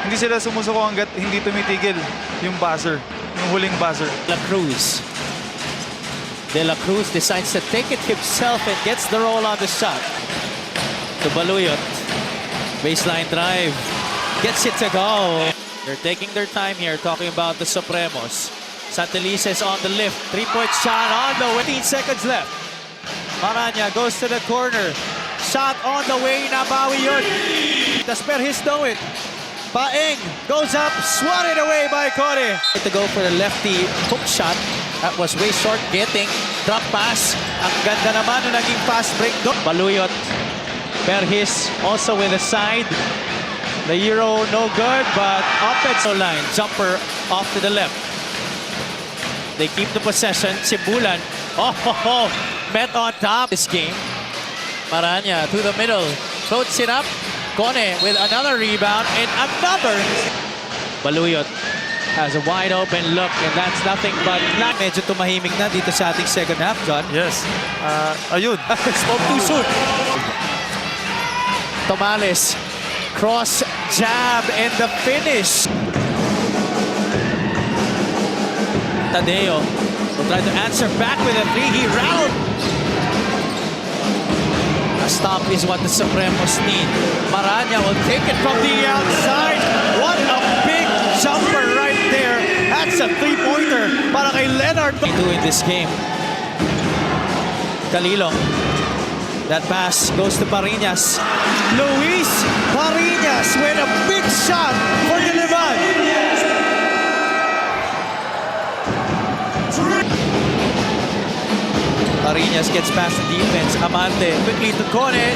Hindi sila sumusuko hanggat hindi tumitigil yung buzzer, yung huling buzzer. De La Cruz. De La Cruz decides to take it himself and gets the roll on the shot. To Baluyot. Baseline drive. Gets it to go. They're taking their time here talking about the Supremos. Santelices on the lift. Three-point shot on the way. 15 seconds left. Maranya goes to the corner. Shot on the way. Nabawi yun. Dasperhis know it. Paeng goes up. Swatted away by Kone. To go for the lefty hook shot. That was way short. Getting. Drop pass. Ang ganda naman nung naging fast break. Baluyot. Perhis also with a side. The Euro no good, but offensive line. Jumper off to the left. They keep the possession. Sibulan. Oh, met on top this game. Maranya to the middle. Floats it up. Kone with another rebound and another. Baluyot has a wide open look and that's nothing but not. Medyo tumahimik na dito sa ating second half, John. Yes. Ayun. Spoke too soon. Tomales. Cross jab and the finish. Tadeo will try to answer back with a three. He rattled. A stop is what the Supremos need. Maranya will take it from the outside. What a big jumper right there. That's a three-pointer para kay Leonard. In this game. Calilong. That pass goes to Parinas. Luis Parinas with a big shot for Diliman. Parinas gets past the defense. Amante quickly to Kone.